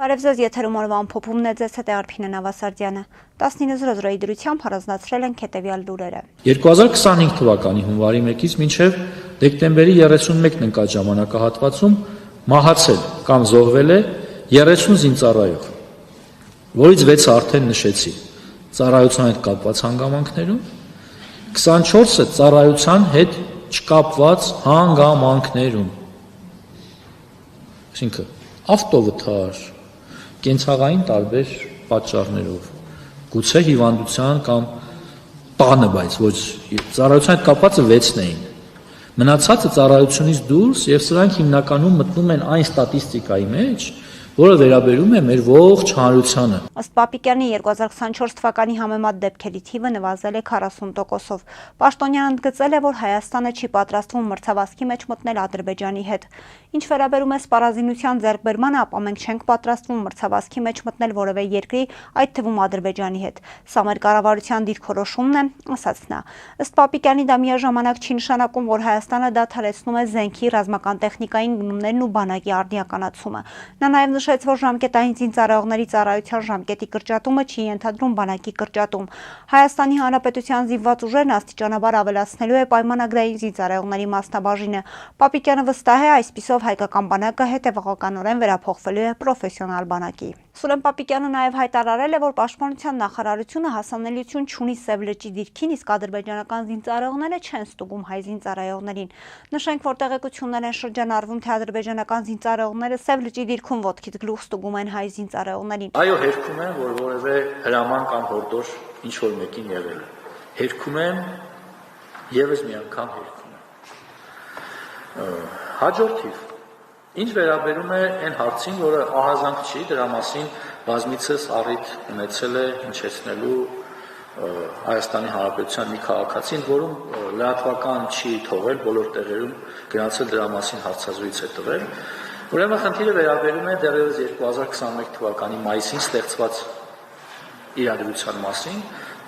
Բարև ձեզ, եթերում օրվա ամփոփումն է, ձեզ հետ է Արփինե Նավասարդյանը։ 19:00-ի դրությամբ առանձնացրել ենք հետևյալ լուրերը։ 2025 թվականի հունվարի 1-ից մինչև դեկտեմբերի 31-ն ընկած ժամանակահատվածում մահացել կամ զոհվել է 30 զինծառայող, որից 6-ը արդեն նշեցի ծառայության հետ կապված հանգամանքներում, 24-ը ծառայության հետ չկապված հանգամանքներում։ Այսինքն ավտովթար, կենցաղային տարբեր պատճառներով, գուցե հիվանդության կամ տանը, բայց ոչ ծառայության հետ կապվածը 6-ն էին։ Մնացածը ծառայությունից դուրս եւ սրանք հիմնականում մտնում են այն ստատիստիկայի մեջ, որը վերաբերում է մեր ողջ հանրությանը։ Ըստ Պապիկյանի 2024 թվականի համեմատ դեպքերի թիվը նվազել է 40%-ով։ Պաշտոնյանն ընդգծել է, որ Հայաստանը չի պատրաստվում մրցավազքի մեջ մտնել Ադրբեջանի հետ։ Ինչ վերաբերում է սպառազինության ձեռքբերմանը, ապա մենք չենք պատրաստվում մրցավազքի մեջ մտնել որևէ երկրի, այդ թվում Ադրբեջանի հետ։ Սա մեր կառավարության դիրքորոշումն է, ասաց նա։ Ըստ Պապիկյանի դա միաժամանակ չի նշանակում, որ Հայաստանը դադարեցնում է զենքի, ռազմական տեխնիկային գնումներն ու բանակի արդիականացումը։ Նա նաև նշեց, որ ժամկետային զինծառայողների ծառայության ժամկետի կրճատումը չի ենթադրում բանակի կրճատում։ Հայաստանի Հանրապետության զինված ուժերն աստիճանաբար ավելացնելու է պայմանագրային զինծառայողների մասնաբաժինը։ Պապիկյանը վստահ է, այսպիսով հայկական բանակը հետևողականորեն վերափոխվելու է պրոֆեսիոնալ բանակի։ Սուրեն Պապիկյանը նաև հայտարարել է, որ Պաշտպանության նախարարությունը հասանելիություն չունի Սև լճի դիրքին, իսկ ադրբեջանական զինծառայողները չեն ստուգում հայ զինծառայողներին։ Նշենք, որ տեղեկություններ են շրջանառվում, թե ադրբեջանական զինծառայողները Սև լճի դիրքում ոտքից գլուխ ստուգում են հայ զինծառայողներին։ Այո, հերքում եմ, որ որևէ հրաման կամ հորդոր ինչ որ մեկին եղել է։ Հերքում եմ, եւս մի անգամ հերքում եմ։ Հաջորդիվ ինչ վերաբերում է այն հարցին, որը ահազանգ չի, դրա մասին բազմիցս առիթ ունեցել է հնչեցնելու Հայաստանի Հանրապետության մի քաղաքացին, որում լրատվական չի թողել, բոլոր տեղերում գնացել դրա մասին հարցազրույց է տվել։ Ուրեմն խնդիրը վերաբերում է դեռևս 2021 թվականի մայիսին ստեղծված իրադրության մասին,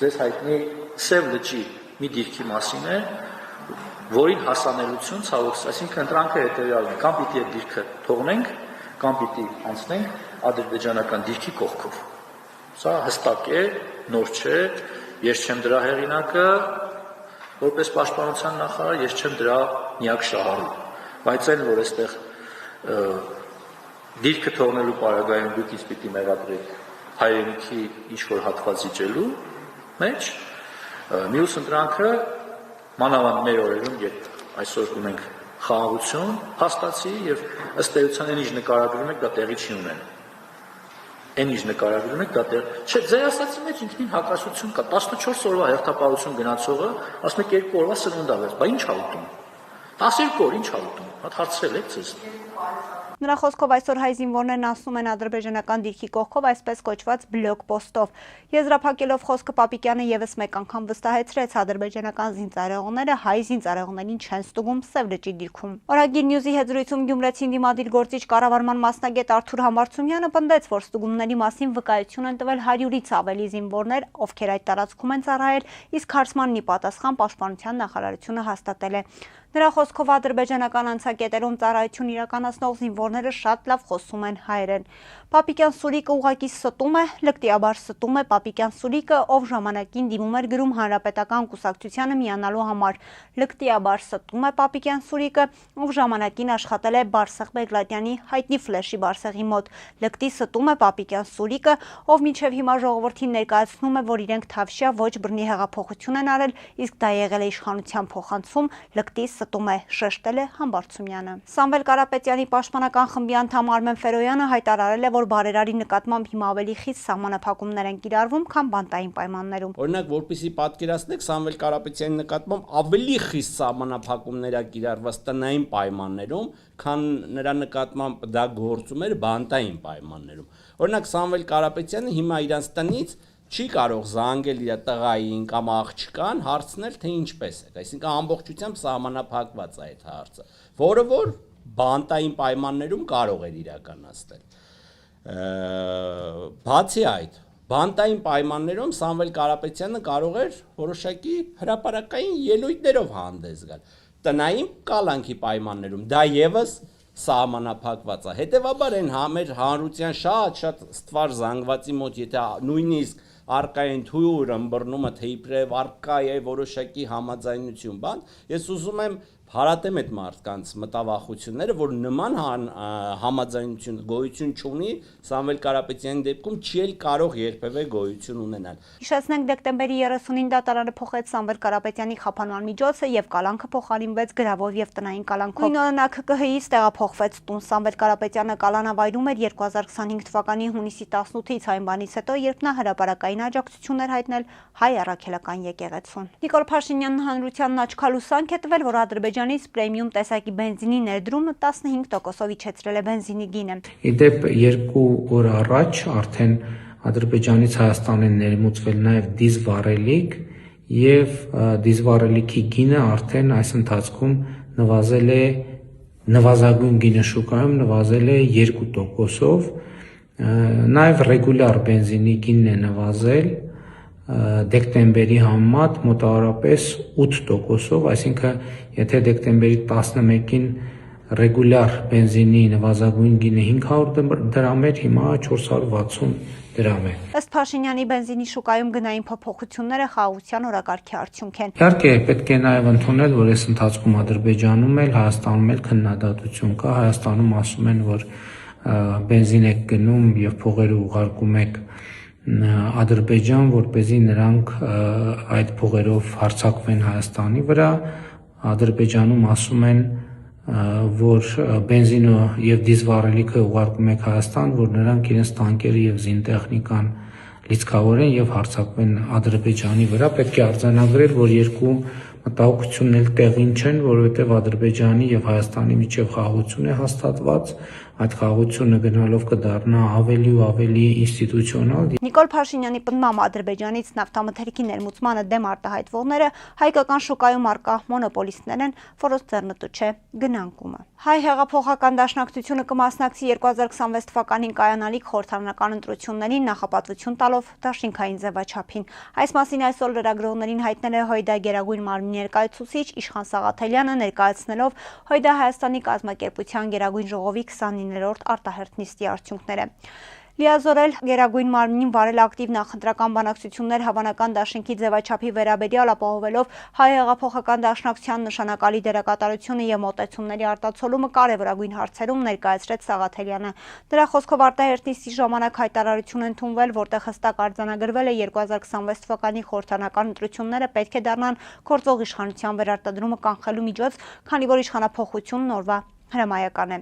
ձեզ հայտնի Սև լճի մի դիրքի մասին է, որին հասանելիություն ցավոք, այսինքն ընտրանքը հետեւյալն է, կամ պիտի այդ դիրքը թողնենք, կամ պիտի անցնենք ադրբեջանական դիրքի կողքով։ Սա հստակ է, նոր չէ, ես չեմ դրա հեղինակը, որպես պաշտպանության նախարար, ես չեմ դրա միակ շահառու, բայց այն, որ այստեղ դիրքը թողնելու պարագայում դուք ինձ պիտի մեղադրեք հայրենիքի ինչ-որ հատված իջելու մեջ, մյուս ընտրանքը մանավանդ մեր օրերում, երբ այսօր ունենք խաղաղություն, հաստացի եւ ըստ էության այն ինչ նկարագրում եք, դա տեղի չի ունենում։ Այն ինչ նկարագրում եք, դա տեղ։ Չէ, ձեր ասացի մեջ ինքնին հակասություն կա։ 14 օրվա հերթապահություն գնացողը ասում է 2 օրվա սնունդ ավեց, բա ինչ ա ուտում։ 12 օր ինչ ա ուտում։ Հատ հարցրել եք ձեզ։ Նրա խոսքով այսօր հայ զինվորներն ասում են ադրբեջանական դիրքի կողքով այսպես կոչված բլոկ պոստով։ Եզրափակելով խոսքը Պապիկյանը եւս մեկ անգամ վստահեցրեց, ադրբեջանական զինծառայողները հայ զինծառայողներին չեն ստուգում Սև լճի դիրքում։ Օրագիր Նյուզի հետ զրույցում Գյումրեցին դիմադիր գործիչ կառավարման մասնագետ Արթուր Համբարձումյանը պնդեց, որ ստուգումների մասին վկայություն են տվել 100-ից ավելի զինվորներ, ովքեր այդ տարածքում են ծառայել, իսկ հարցմանն ի պատասխան Պաշտպանության նախարարությունը հաստատել է։ Նրա խոսքով ադրբեջանական անցակետերում ծառայություն իրականացնող զինվորները շատ լավ խոսում են հայերեն։ Պապիկյան Սուրիկը ուղղակի ստում է, լկտիաբար ստում է Պապիկյան Սուրիկը, ով ժամանակին դիմում էր գրում Հանրապետական կուսակցությանը միանալու համար։ Լկտիաբար ստում է Պապիկյան Սուրիկը, ով ժամանակին աշխատել է Բարսեղ Բեգլատյանի հայտնի ֆլեշի Բարսեղի մոտ։ Լկտի ստում է Պապիկյան Սուրիկը, ով մինչև հիմա ժողովրդին ներկայացնում է, որ իրենք Թավշյա ոչ բռնի հեղափոխություն են արել, իսկ դա եղել է իշխանության փոխանցում, լկտի ստում է, շեշտել է Համբարձումյանը։ Սամվել Կարապետյանի պաշտպանական խմբի անդամ Արմեն Ֆերոյանը հայտարարել է, որ բարերարի նկատմամբ հիմա ավելի խիստ սահմանափակումներ են կիրառվում, քան բանտային պայմաններում։ Օրինակ, որպեսզի պատկերացնեք, Սամվել Կարապետյանի նկատմամբ ավելի խիստ սահմանափակումներ է կիրառված տնային պայմաններում, քան նրա նկատմամբ դա գործում էր բանտային պայմաններում։ Օրինակ, Սամվել Կարապետյանը հիմա իրանց տնից չի կարող զանգել իր տղային կամ աղջկան, հարցնել, թե ինչպես է, այսինքն ամբողջությամբ սահմանափակված է այդ հարցը, որը որ բանտային պայմաններում կարող էր իրականացնել։ Բացի այդ, բանտային պայմաններում Սամվել Կարապետյանը կարող էր որոշակի հրապարակային ելույթներով հանդես գալ։ Տնային կալանքի պայմաններում դա եւս սահմանափակված է։ Հետևաբար այն մեր հանրության շատ ստվար զանգվածի մոտ, եթե նույնիսկ արկային թույր ըմբռնումը, թե իբրև արկա է որոշակի համաձայնություն, ես ուզում եմ հարատեմ այդ մարդկանց մտավախությունները, որ նման համաձայնություն գոյություն չունի, Սամվել Կարապետյանի դեպքում չի էլ կարող երբևէ գոյություն ունենալ։ Հիշեցնենք, դեկտեմբերի 30-ին դատարանը փոխեց Սամվել Կարապետյանի խափանման միջոցը եւ կալանքը փոխարինվեց գրավոր եւ տնային կալանքով։ Նույն օրը ԿՀԻ-ից տեղափոխվեց տուն։ Սամվել Կարապետյանը կալանավայրում էր 2025 թվականի հունիսի 18-ից, այն բանից հետո, երբ նա հրապարակային աջակցություն էր հայտնել հայ առաքելական եկեղեցուն։ Նիկոլ Փաշինյանն հանրությանն աչքալուսանք է տվել, որ Ադրբեջանից պրեմիում տեսակի բենզինի ներդրումը 15%-ով իջեցրել է բենզինի գինը։ Իդեպ 2 օր առաջ արդեն Ադրբեջանից Հայաստան են ներմուծվել նաև դիզվառելիք եւ դիզվառելիքի գինը արդեն այս ընթացքում նվազել է, նվազագույն գինը շուկայում նվազել է 2%-ով, նաև ռեգուլյար բենզինի գինն է նվազել դեկտեմբերի համեմատ մոտավորապես 8%-ով, այսինքն եթե դեկտեմբերի 11-ին ռեգուլյար բենզինի նվազագույն գինը 500 դրամ էր, հիմա 460 դրամ է։ Ըստ Փաշինյանի բենզինի շուկայում գնային փոփոխությունները խաղաղության օրակարգի արդյունք են։ Իհարկե պետք է նաև ընդունել, որ այս ընթացքում Ադրբեջանում էլ, Հայաստանում էլ քննադատություն կա, Հայաստանում ասում են, որ բենզին եք գնում եւ փողերը ուղարկում եք Ադրբեջան, որպեսզի նրանք այդ փողերով հարձակվեն Հայաստանի վրա, Ադրբեջանում ասում են, որ բենզինը եւ դիզվառելիքը ուղարկում եք Հայաստան, որ նրանք իրենց տանկերը եւ զինտեխնիկան լիցքավորեն եւ հարձակվեն Ադրբեջանի վրա։ Պետք է արձանագրել, որ երկու մտահոգությունն էլ տեղին չեն, որովհետեւ Ադրբեջանի եւ Հայաստանի միջեւ խաղաղություն է հաստատված, այդ խաղաղությունը գնալով կդառնա ավելի ու ավելի ինստիտուցիոնալ։ Նիկոլ Փաշինյանի պնդմամբ Ադրբեջանից նավթամթերքի ներմուծմանը դեմ արտահայտվողները հայկական շուկայում առկա մոնոպոլիստներ են, որոնց ձեռնտու չէ գնանկումը։ Հայ հեղափոխական դաշնակցությունը կմասնակցի 2026 թվականին կայանալիք խորհրդարանական ընտրություններին նախապատվություն տալով դաշինքային ձևաչափին։ Այս մասին այսօր լրագրողներին հայտնել է ՀՅԴ Գերագույն մարմնի ներկայացուցիչ Իշխան Սաղաթելյանը, ներկայացնելով ՀՅԴ Հայաստանի կազմակերպության Գերագույն ժողովի 29-րդ արտահերթ նիստի արդյունքները։ Լիազորել Գերագույն մարմնին վարել ակտիվ նախընտրական բանակցություններ հավանական դաշինքի ձևաչափի վերաբերյալ, ապահովելով հայ հեղափոխական դաշնակցության նշանակալի դերակատարությունը եւ մոտեցումների արտացոլումը կարևորագույն հարցերում, ներկայացրեց Սաղաթելյանը։ Նրա խոսքով արտահերթ նիստի ժամանակ հայտարարություն ընդունվել, որտեղ հստակ արձանագրվել է 2026 թվականի խորհրդարանական ընտրությունները պետք է դառնան գործող իշխանության վերարտադրումը կանխելու միջոց, քանի որ իշխանափոխությունն օրվա հրամայական է։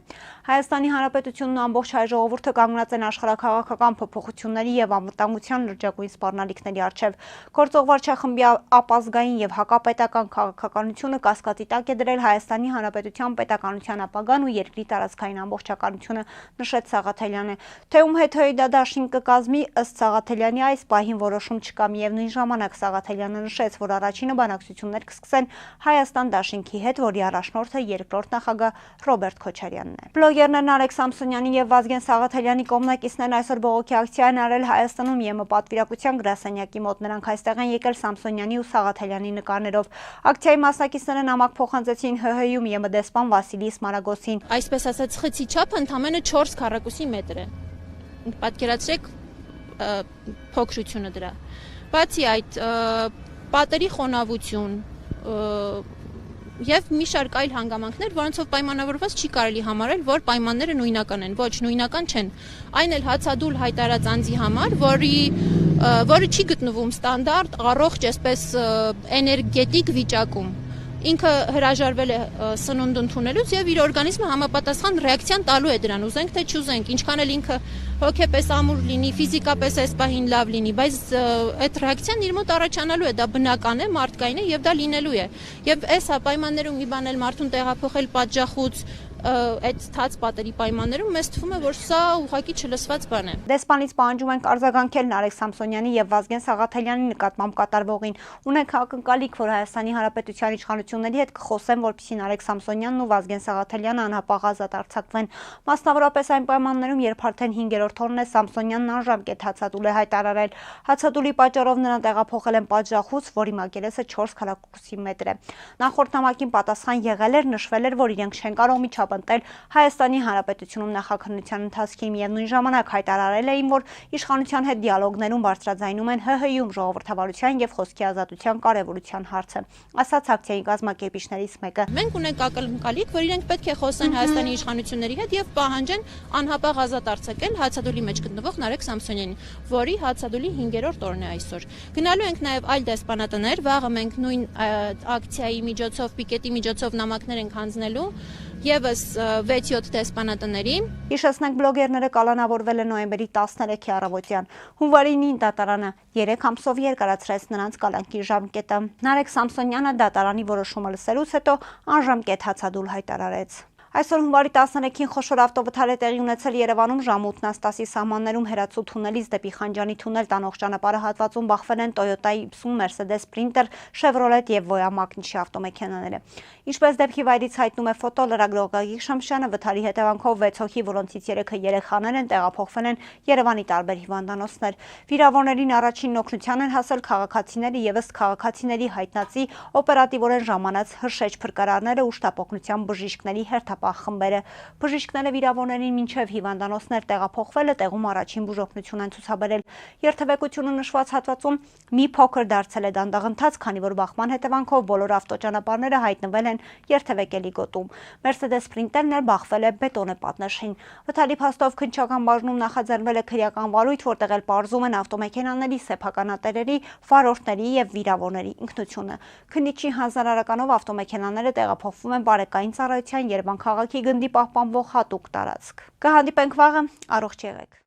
Հայաստանի Հանրապետությունն ու ամբողջ հայ ժողովուրդը կանգնած են աշխարհաքաղաքական փոփոխությունների եւ անվտանգության լրջագույն սպառնալիքների առջեւ։ Գործող վարչախմբի ապազգային եւ հակապետական քաղաքականությունը կասկածի տակ է դրել Հայաստանի Հանրապետության պետականության ապագան ու երկրի տարածքային ամբողջականությունը, նշեց Սաղաթելյանը։ Թե ում հետ ՀՅԴ դաշինք կկազմի, ըստ Սաղաթելյանի այս պահին որոշում չկա, միևնույն ժամանակ Սաղաթելյանը նշեց, որ առաջինը բանակցություններ կսկսեն Հայաստան դաշինքի հետ, որի առաջնորդը երկրորդ նախագահ Ռոբերտ Քոչարյանն է։ Բլոգերներն Արեգ Սամսոնյանի եւ Վազգեն Սաղաթելյանի կողմնակիցներն այսօր բողոքի ակցիա են արել Հայաստանում ԵՄ պատվիրակության գրասենյակի մոտ։ Նրանք այստեղ են եկել Սամսոնյանի ու Սաղաթելյանի նկարներով։ Ակցիայի մասնակիցները նամակ փոխանցեցին ՀՀ-ում ԵՄ դեսպան Վասիլի Սմարագոսին։ Այսպես ասած, խցի չափը ընդամենը 4 քառակուսի մետր է։ Պատկերացրեք փոքրությունը դրա։ Բացի այդ, պատերի խոնավություն եւ մի շարք այլ հանգամանքներ, որոնցով պայմանավորված չի կարելի համարել, որ պայմանները նույնական են, ոչ նույնական չեն։ Այն էլ հացադուլ հայտարարած անձի համար, որը չի գտնվում ստանդարտ, առողջ, այսպես էներգետիկ վիճակում։ Ինքը հրաժարվել է սնունդ ընդունելուց եւ իր օրգանիզմը համապատասխան ռեակցիան տալու է դրան, ուզենք թե չուզենք, ինչքան էլ ինքը հոգեպես ամուր լինի, ֆիզիկապես այս պահին լավ լինի, բայց այդ ռեակցիան իր մոտ առաջանալու է, դա բնական է, մարդկային է եւ դա լինելու է։ Եվ այս պայմաններում մի բան էլ մարդուն տեղափոխել պատժախուց այդ թաց պատերի պայմաններում մեզ թվում է, որ սա ուղղակի չլսված բան է։ Դեսպանից պահանջում ենք արձագանքել Արեգ Սամսոնյանի եւ Վազգեն Սաղաթելյանի նկատմամբ կատարվողին։ Ունենք ակնկալիք, որ Հայաստանի Հանրապետության իշխանությունների հետ կխոսեն, որպեսզի Արեգ Սամսոնյանն ու Վազգեն Սաղաթելյանը անհապաղ ազատ արձակվեն։ Մասնավորապես այն պայմաններում, երբ արդեն 5-րդ օրն է Սամսոնյանն անժամկետ հացադուլ է հայտարարել։ Հացադուլի պատճառով նրան տեղափոխել են պատժախուց, որի մակերեսը 4 քառակուսի մետր է։ Նախորդ նամակին պատասխան եղել էր, նշվել էր, որ իրենք չեն կարող միջավայր հետապնդել Հայաստանի Հանրապետությունում նախաքննության ընթացքի միևնույն ժամանակ հայտարարել էին, որ իշխանության հետ դիալոգներում բարձրաձայնում են ՀՀ-ում ժողովրդավարության եւ խոսքի ազատության կարեւորության հարցը, ասաց ակցիայի կազմակերպիչներից մեկը։ Մենք ունենք ակնկալիք, որ իրենք պետք է խոսեն Հայաստանի իշխանությունների հետ եւ պահանջեն անհապաղ ազատ արձակել հացադուլի մեջ գտնվող Նարեկ Սամսոնյանին, որի հացադուլի 5-րդ օրն է այսօր։ Գնալու ենք նաեւ այլ դեսպանատներ, վաղը մենք նույն ակցիայի միջոցով, պիկետի միջոցով նամակներ ենք հանձնելու եւս 6-7 դեսպանատների։ Հիշեցնենք, բլոգերները կալանավորվել են նոյեմբերի 13-ի առավոտյան։ Հունվարի 9 դատարանը 3 ամսով երկարացրեց նրանց կալանքի ժամկետը։ Նարեկ Սամսոնյանը դատարանի որոշումը լսելուց հետո անժամկետ հացադուլ հայտարարեց։ Այսօր հունվարի 13-ին խոշոր ավտովթար է տեղի ունեցել Երևանում ժամուտ Նաստասի սահմաններում Հերացու թունելից դեպի Խանջանի թունել տանող ճանապարհը հատվածում բախվել են Toyota Y50, Mercedes Sprinter, Chevrolet եւ Voya Magnici ավտոմեքենաները։ Ինչպես դեպքի վայրից հայտնում է ֆոտո լրագրող Գագիկ Շամշյանը, վթարի հետևանքով 6 հոգի, որոնցից 3-ը երեխաներ են, տեղափոխվել են Երևանի տարբեր հիվանդանոցներ։ Վիրավորներին առաջին օգնության են հասել քաղաքացիները եւս քաղաքացիների հայտնածի օպերատիվորեն ժամանած հրշեջ փրկարարները ու շտապօգնության բժիշկների հերթապահ խմբերը։ Բժիշկները վիրավորներին մինչև հիվանդանոցներ տեղափոխվելը տեղում առաջին բուժօգնություն են ցուցաբերել։ Երթևեկությունը նշված հատվածում մի փոքր դարձել է դանդաղընթաց, քանի որ բախման հետևանքով բոլոր ավտոճանապարհները հայտնվել են երթևեկելի գոտում։ Mercedes Sprinter-ն էլ բախվել է բետոնե պատնեշին։ Վթարի փաստով քննչական բաժնում նախաձեռնվել է քրեական վարույթ, որտեղ էլ պարզում են ավտոմեքենաների սեփականատերերի, վարորդների եւ վիրավորների ինքնությունը։ Քննիչի հանձնարարականով ավտոմեքենաները տեղափոխվում են բարեկային ծառայության Երևան քաղաքի գնդի պահպանվող հատուկ տարածք։ Կհանդիպենք վաղը, առողջ եղեք։